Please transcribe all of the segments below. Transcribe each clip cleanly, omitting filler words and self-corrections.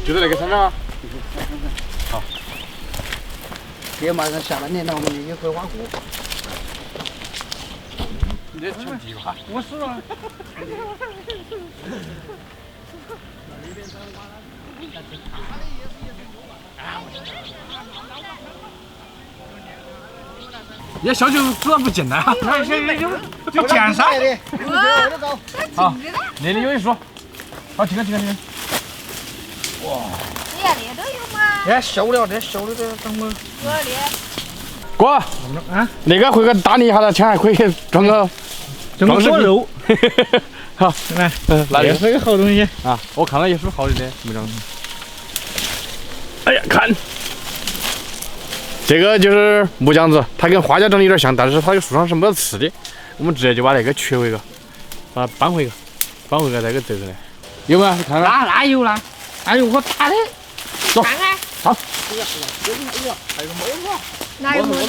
就在那个上面啊。好。别马上下半年了，我们也会挖过。你这抢地吧？我输了。也小酒主要不简单啊，有剑噻。好，那里有一束。好，停了。哇！哎呀，那都有吗？这小了，这小的这怎么？哥，啊，那个回去打理一下了，钱还可以装个装饰肉。好，来，那也是个好东西啊！我看了也是好的，没装。哎呀，看，这个就是木浆子，它跟花椒长得有点像，但是它有树上是没得刺的。我们直接就把那个取回去，把它搬回去那个这个的。有没有？你看看。那有啦，那有我打的。走，看看。好。还有猫子。哪有猫子？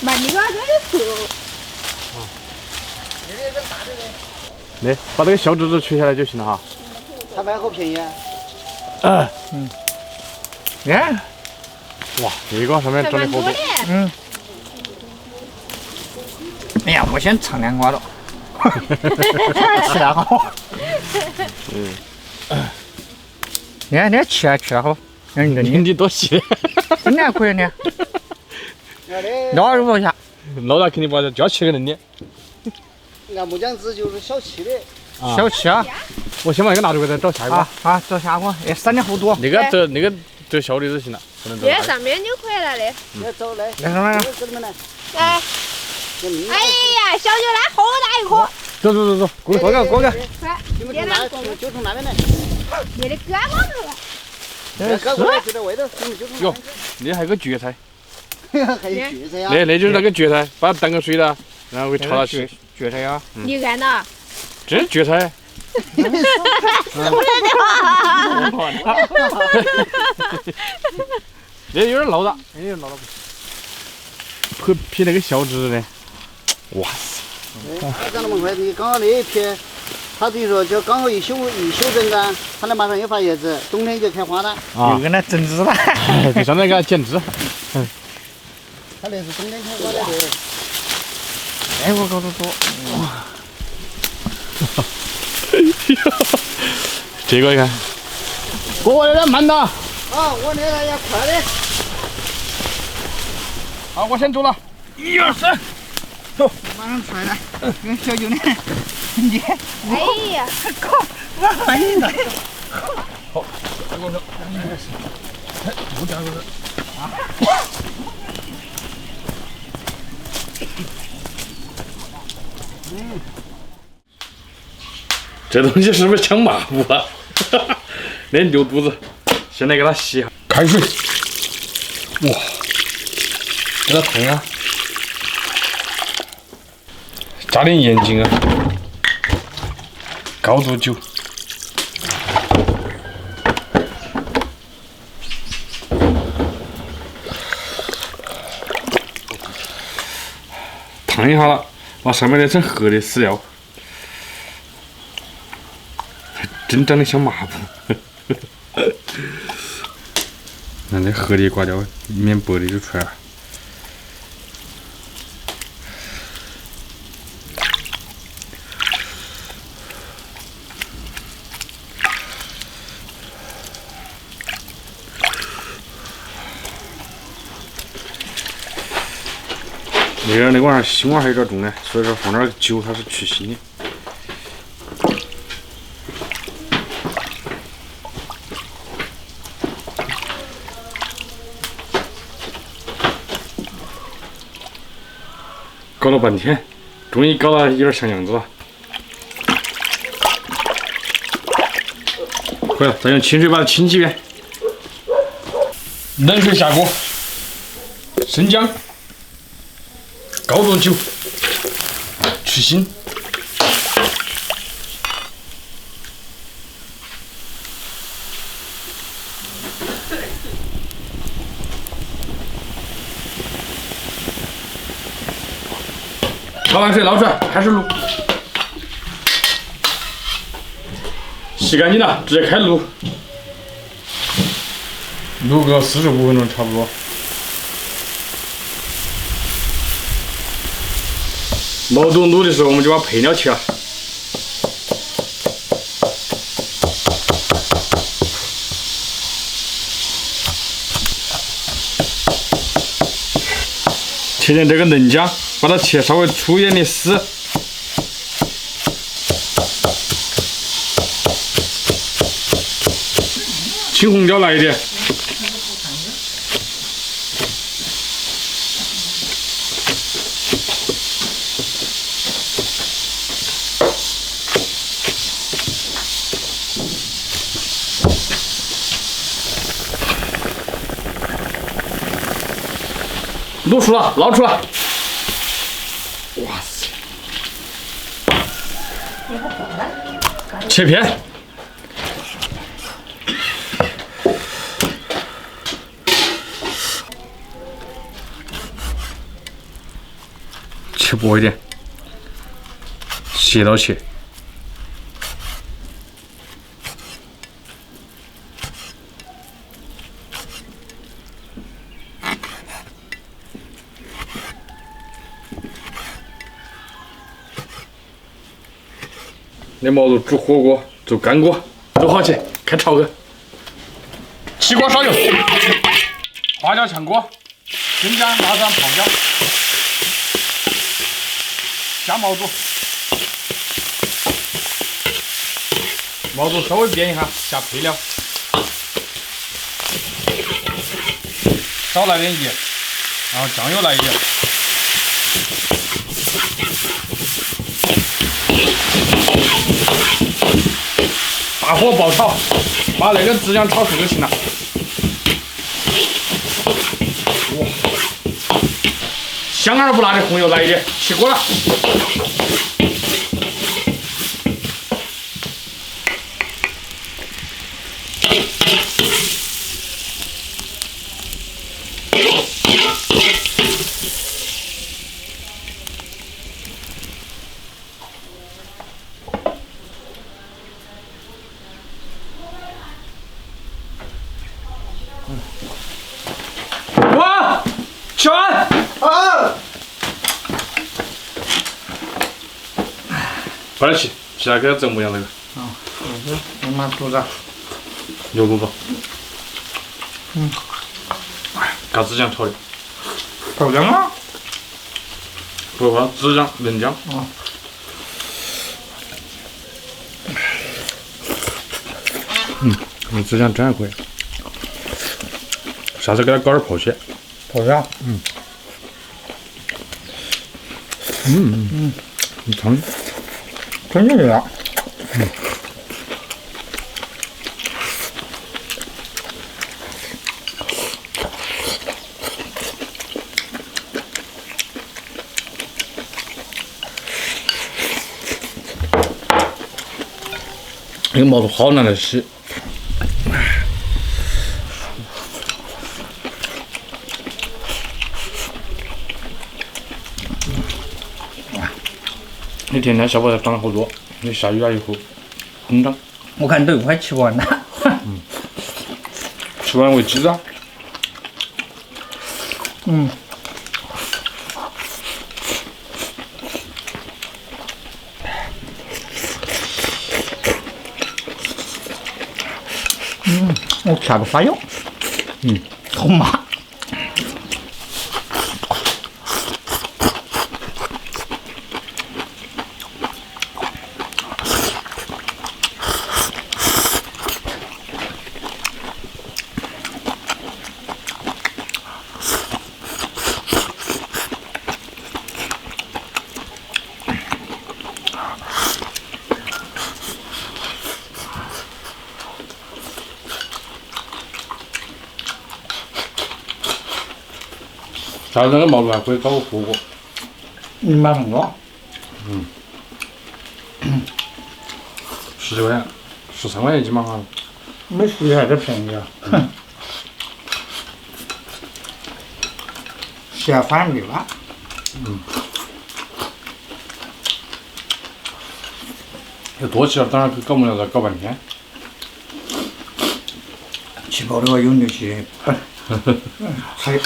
蛮那个这是树。来，把这个小枝子取下来就行了哈。它卖好便宜啊。你看，哇，这个上面长得好多。哎呀，我先尝两瓜了。吃得好。你看，你吃得好，你多细。真的可以的。捞入不下。捞到肯定不好，就要切个嫩的。俺木浆子就是小气的。小气啊！我先把那个拿出去，再找下一个。好，找下个。哎，3年后多。那个这小的就行了，不能走。这上面就可以了的。来走来，来上面来。来。哎呀，小酒来好大一颗。走，过个。快，别拿就从那边来。你的胳膊头了。胳膊就在外头，哟，那还有个蕨菜。还有蕨菜呀。那就是那个蕨菜，把它当个水了，然后给炒到起。蕨菜呀。你看到？这是蕨菜。这有点老大，劈那个小枝的，哇塞！长那么快，你刚好那一批，它等于说就刚好一修整干，它那马上又发叶子，冬天就开花了。啊，又跟那整枝了。就相当于给它剪枝。它那是冬天开花的。哎，我搞得多。这个你看，我有点慢的。好，我那个要快的。好，我先走了。1、2、3，走。马上出来了，跟小舅呢。你。哎呀，我欢迎的。好，再给我走。不这样子。这东西是不是抢马虎啊？那溜肚子，先来给它洗一下。开水，哇，给它烫啊！加点盐进啊，高度酒，烫一下了，把上面那层黑的撕掉。真长得像抹布，那这黑的刮掉，面白的就出来了。那个玩意儿腥味还有点重呢，所以说放点酒它是去腥的。搞了半天，终于搞到有点像样子了。回来，再用清水把它清几遍。冷水下锅，生姜、高度酒，去腥。焯完水捞出来，开始卤。洗干净了，直接开卤。卤个45分钟差不多。毛肚卤的时候，我们就把配料切了。切点这个嫩姜，把它切稍微粗一点的丝。青红椒来一点。卤熟了，捞出来。哇塞！切片。切薄一点，斜刀切。那毛肚煮火锅、煮干锅都好吃，开炒去。起锅烧油，花椒炝锅，生姜、辣椒、泡椒，加毛肚，毛肚稍微煸一下，下配料，少来点盐，然后酱油来一点。大火爆炒，把那个孜然炒熟就行了。哇，香而不辣的红油来一点，起锅了。哇，吃完啊！快点去，起来给它整模样那个我妈肚子。牛肚子。嘎子酱炒的，豆浆吗？不放孜然、嫩姜。用孜然真还可以。下次给它搞点泡蟹。豆浆。汤真是的。那个毛肚好难的洗。那天天小宝才长了好多，那下雨了以后膨胀，我看都快吃完了。吃完为止啊。我吃不发油。好麻。下次那个毛肚还可以搞个火锅。你买很多10几块钱，13块钱一斤嘛哈。没10还是便宜啊。下饭的吧。要多吃点，当然搞不了，再搞半天。 지바르가 연료지. 살.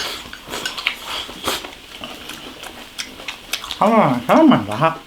하나만 다.